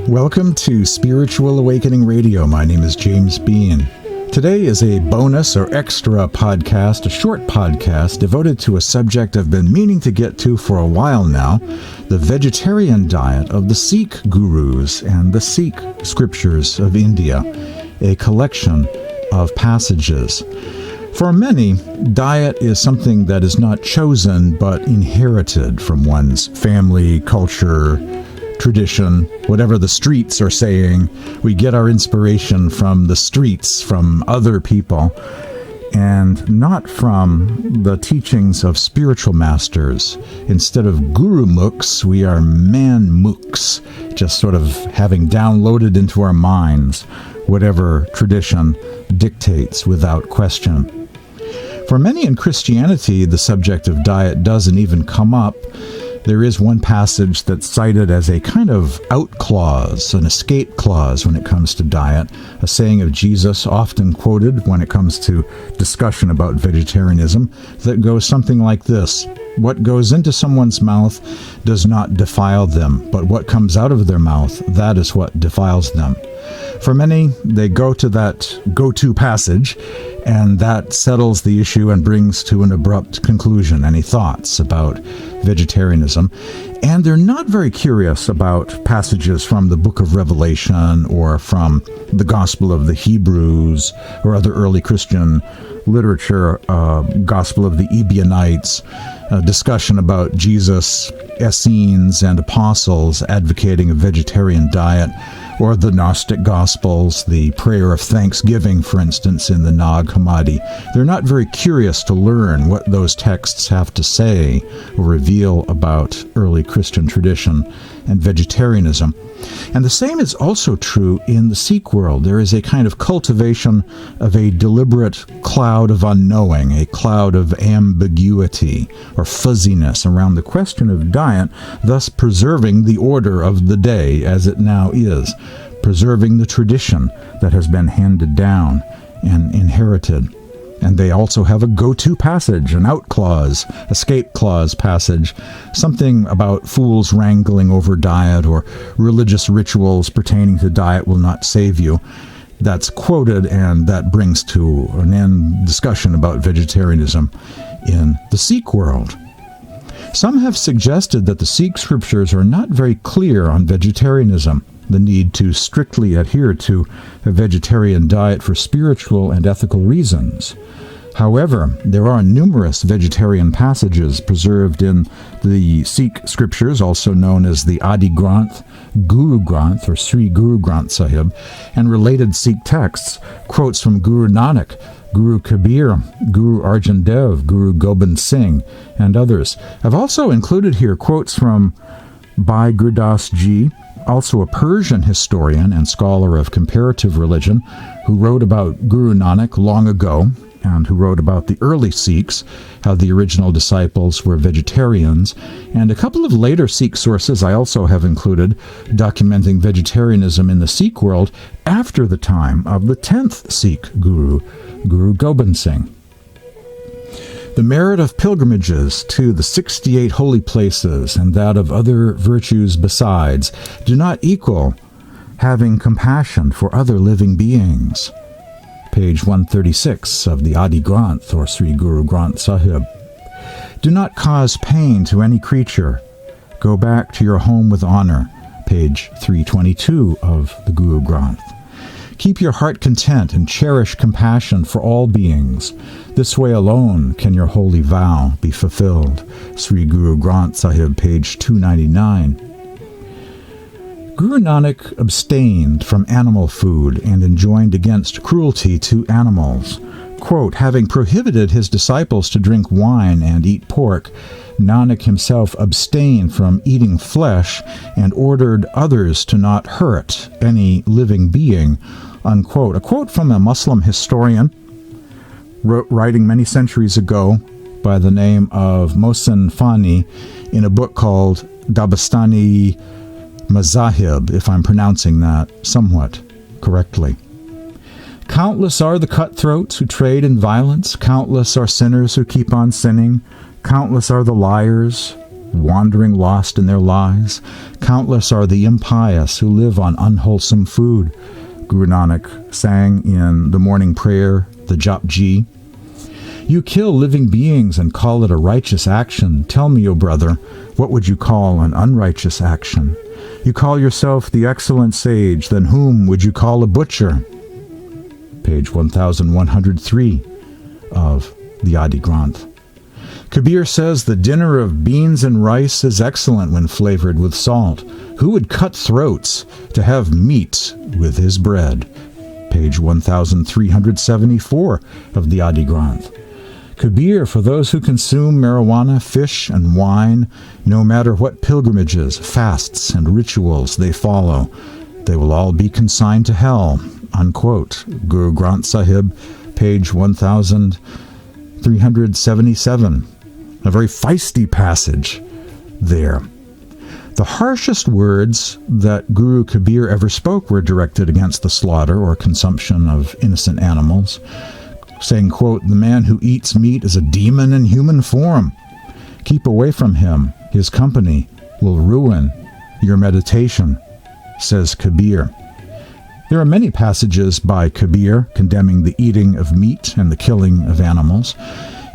Welcome to Spiritual Awakening Radio. My name is James Bean. Today is a bonus or extra podcast, a short podcast devoted to a subject I've been meaning to get to for a while now, the vegetarian diet of the Sikh gurus and the Sikh Scriptures of India, a collection of passages. For many, diet is something that is not chosen but inherited from one's family, culture, tradition, whatever the streets are saying. We get our inspiration from the streets, from other people, and not from the teachings of spiritual masters. Instead of guru mooks, we are man mooks, just sort of having downloaded into our minds whatever tradition dictates without question. For many in Christianity, the subject of diet doesn't even come up. There is one passage that's cited as a kind of out clause, an escape clause when it comes to diet, a saying of Jesus often quoted when it comes to discussion about vegetarianism that goes something like this: what goes into someone's mouth does not defile them, but what comes out of their mouth, that is what defiles them. For many, they go to that go-to passage, and that settles the issue and brings to an abrupt conclusion any thoughts about vegetarianism. And they're not very curious about passages from the Book of Revelation or from the Gospel of the Hebrews or other early Christian literature, Gospel of the Ebionites, discussion about Jesus, Essenes, and apostles advocating a vegetarian diet, or the Gnostic Gospels, the prayer of thanksgiving, for instance, in the Nag Hammadi. They're not very curious to learn what those texts have to say or reveal about early Christian tradition and vegetarianism. And the same is also true in the Sikh world. There is a kind of cultivation of a deliberate cloud of unknowing, a cloud of ambiguity or fuzziness around the question of diet, thus preserving the order of the day as it now is, preserving the tradition that has been handed down and inherited. And they also have a go-to passage, an out clause, escape clause passage, something about fools wrangling over diet or religious rituals pertaining to diet will not save you. That's quoted, and that brings to an end discussion about vegetarianism in the Sikh world. Some have suggested that the Sikh Scriptures are not very clear on vegetarianism, the need to strictly adhere to a vegetarian diet for spiritual and ethical reasons. However, there are numerous vegetarian passages preserved in the Sikh Scriptures, also known as the Adi Granth, Guru Granth, or Shri Guru Granth Sahib, and related Sikh texts, quotes from Guru Nanak, Guru Kabir, Guru Arjan Dev, Guru Gobind Singh, and others. I've also included here quotes from Bhai Gurdaas Ji, also a Persian historian and scholar of comparative religion, who wrote about Guru Nanak long ago, and who wrote about the early Sikhs, how the original disciples were vegetarians, and a couple of later Sikh sources I also have included documenting vegetarianism in the Sikh world after the time of the 10th Sikh Guru, Guru Gobind Singh. The merit of pilgrimages to the 68 holy places and that of other virtues besides do not equal having compassion for other living beings. Page 136 of the Adi Granth, or Shri Guru Granth Sahib. Do not cause pain to any creature. Go back to your home with honor. Page 322 of the Guru Granth. Keep your heart content and cherish compassion for all beings. This way alone can your holy vow be fulfilled. Shri Guru Granth Sahib, page 299. Guru Nanak abstained from animal food and enjoined against cruelty to animals. Quote, having prohibited his disciples to drink wine and eat pork, Nanak himself abstained from eating flesh and ordered others to not hurt any living being, unquote. A quote from a Muslim historian writing many centuries ago by the name of Mohsin Fani in a book called Dabastani Mazahib, if I'm pronouncing that somewhat correctly. Countless are the cutthroats who trade in violence. Countless are sinners who keep on sinning. Countless are the liars wandering lost in their lies. Countless are the impious who live on unwholesome food. Guru Nanak sang in the morning prayer, the Japji. You kill living beings and call it a righteous action. Tell me, O brother, what would you call an unrighteous action? You call yourself the excellent sage, then whom would you call a butcher? Page 1103 of the Adi Granth. Kabir says the dinner of beans and rice is excellent when flavored with salt. Who would cut throats to have meat with his bread? Page 1374 of the Adi Granth. Kabir, for those who consume marijuana, fish, and wine, no matter what pilgrimages, fasts, and rituals they follow, they will all be consigned to hell. Unquote. Guru Granth Sahib, page 1377. A very feisty passage there. The harshest words that Guru Kabir ever spoke were directed against the slaughter or consumption of innocent animals, saying, quote, "The man who eats meat is a demon in human form. Keep away from him. His company will ruin your meditation," says Kabir. There are many passages by Kabir condemning the eating of meat and the killing of animals,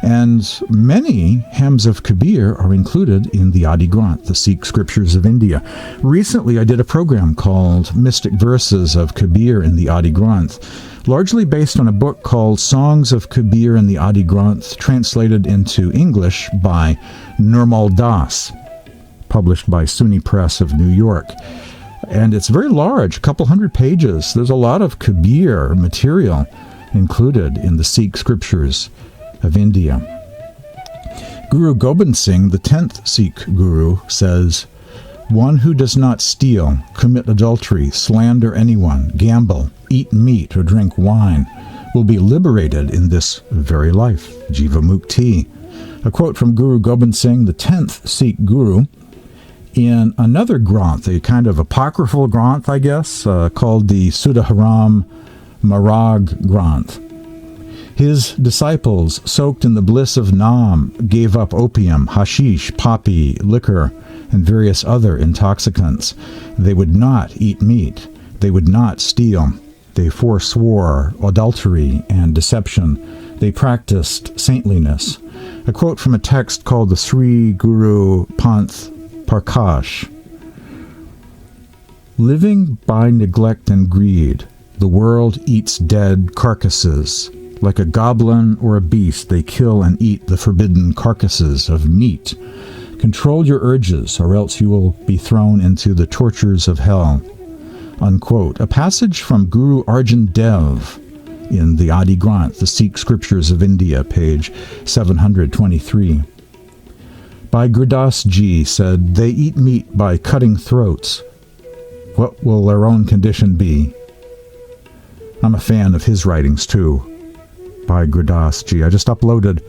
and many hymns of Kabir are included in the Adi Granth, the Sikh Scriptures of India. Recently, I did a program called Mystic Verses of Kabir in the Adi Granth, largely based on a book called Songs of Kabir in the Adi Granth, translated into English by Nirmal Das, published by SUNY Press of New York. And it's very large, a couple hundred pages. There's a lot of Kabir material included in the Sikh Scriptures of India. Guru Gobind Singh, the 10th Sikh Guru, says, "One who does not steal, commit adultery, slander anyone, gamble, eat meat, or drink wine will be liberated in this very life." Jiva Mukti. A quote from Guru Gobind Singh, the 10th Sikh Guru, in another Granth, a kind of apocryphal Granth, I guess, called the Sudharam Marag Granth. His disciples, soaked in the bliss of Nam, gave up opium, hashish, poppy, liquor, and various other intoxicants. They would not eat meat. They would not steal. They forswore adultery and deception. They practiced saintliness. A quote from a text called the Shri Guru Panth Parkash. Living by neglect and greed, the world eats dead carcasses. Like a goblin or a beast, they kill and eat the forbidden carcasses of meat. Control your urges, or else you will be thrown into the tortures of hell. Unquote. A passage from Guru Arjan Dev in the Adi Granth, the Sikh Scriptures of India, page 723. Bhai Gurdaas Ji said, "They eat meat by cutting throats. What will their own condition be?" I'm a fan of his writings, too. Bhai Gurdaas Ji. I just uploaded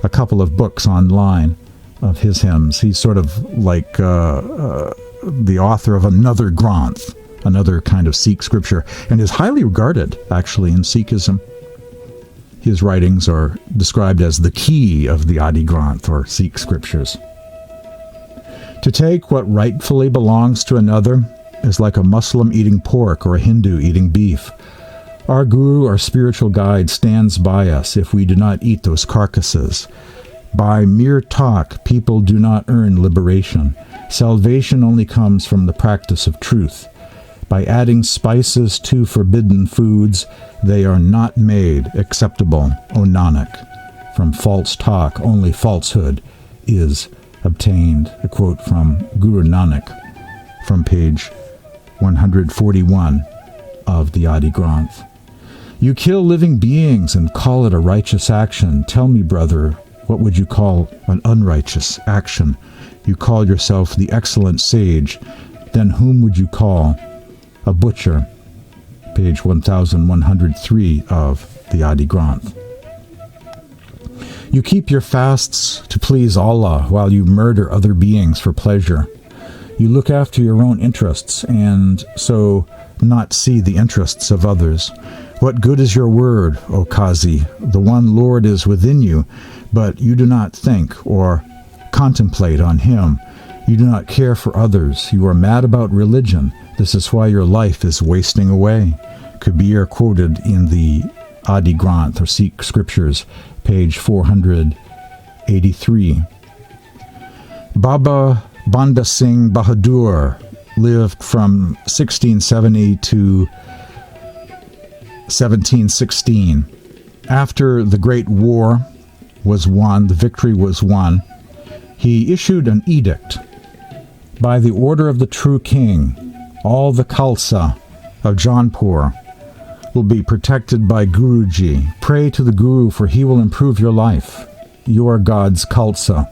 a couple of books online of his hymns. He's sort of like the author of another Granth, another kind of Sikh scripture, and is highly regarded, actually, in Sikhism. His writings are described as the key of the Adi Granth, or Sikh scriptures. To take what rightfully belongs to another is like a Muslim eating pork or a Hindu eating beef. Our Guru, our spiritual guide, stands by us if we do not eat those carcasses. By mere talk, people do not earn liberation. Salvation only comes from the practice of truth. By adding spices to forbidden foods, they are not made acceptable, O Nanak. From false talk, only falsehood is obtained. A quote from Guru Nanak from page 141 of the Adi Granth. You kill living beings and call it a righteous action. Tell me, brother, what would you call an unrighteous action? You call yourself the excellent sage. Then whom would you call a butcher? Page 1103 of the Adi Granth. You keep your fasts to please Allah while you murder other beings for pleasure. You look after your own interests and so not see the interests of others. What good is your word, O Qazi? The one Lord is within you, but you do not think or contemplate on Him. You do not care for others. You are mad about religion. This is why your life is wasting away. Kabir quoted in the Adi Granth, or Sikh Scriptures, page 483. Baba Banda Singh Bahadur lived from 1670 to 1716. After the Great War was won, the victory was won, he issued an edict. By the order of the true king, all the Khalsa of Jaunpur will be protected by Guruji. Pray to the Guru, for he will improve your life. You are God's Khalsa.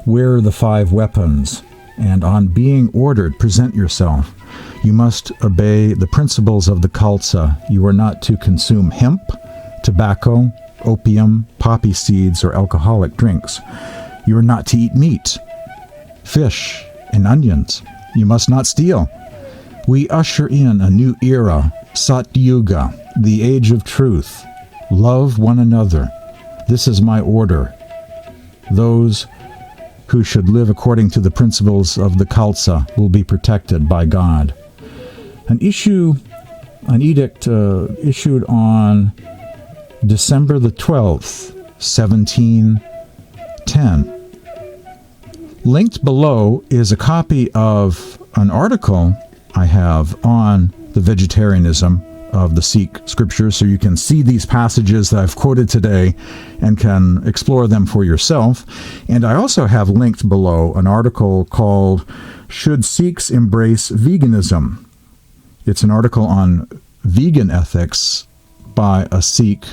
Wear the 5 weapons, and on being ordered, present yourself. You must obey the principles of the Khalsa. You are not to consume hemp, tobacco, opium, poppy seeds, or alcoholic drinks. You are not to eat meat, fish, and onions. You must not steal. We usher in a new era, Satyuga, the age of truth. Love one another. This is my order. Those who should live according to the principles of the Khalsa will be protected by God. An edict issued on December the 12th, 1710. Linked below is a copy of an article I have on the vegetarianism of the Sikh Scriptures, so you can see these passages that I've quoted today and can explore them for yourself. And I also have linked below an article called Should Sikhs Embrace Veganism? It's an article on vegan ethics by a Sikh,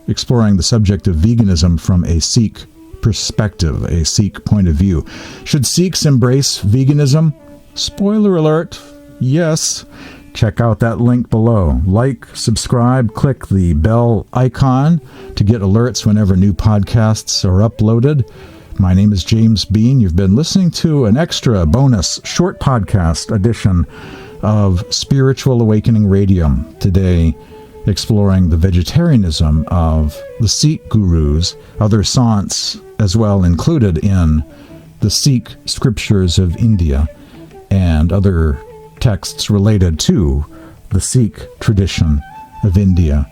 exploring the subject of veganism from a Sikh perspective, a Sikh point of view. Should Sikhs embrace veganism? Spoiler alert, yes. Check out that link below. Like, subscribe, click the bell icon to get alerts whenever new podcasts are uploaded. My name is James Bean. You've been listening to an extra bonus short podcast edition of Spiritual Awakening Radio. Today, exploring the vegetarianism of the Sikh gurus, other Sants as well included in the Sikh Scriptures of India, and other texts related to the Sikh tradition of India.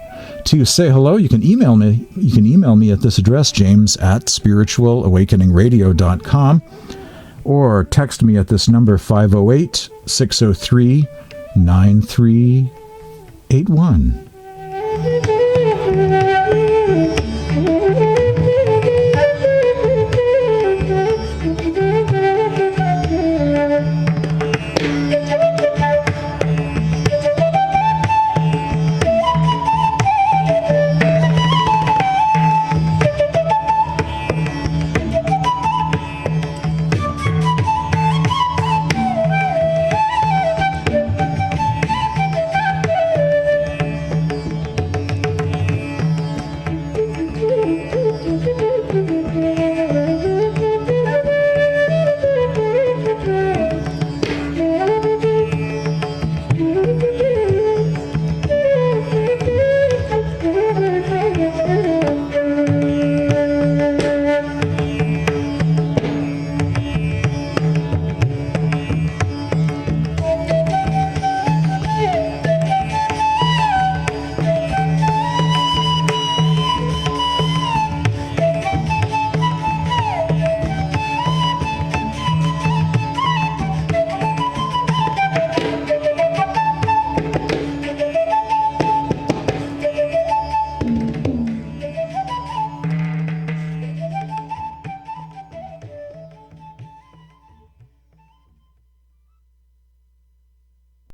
To say hello, you can email me. You can email me at this address, james@spiritualawakeningradio.com, or text me at this number, 508-603-9381.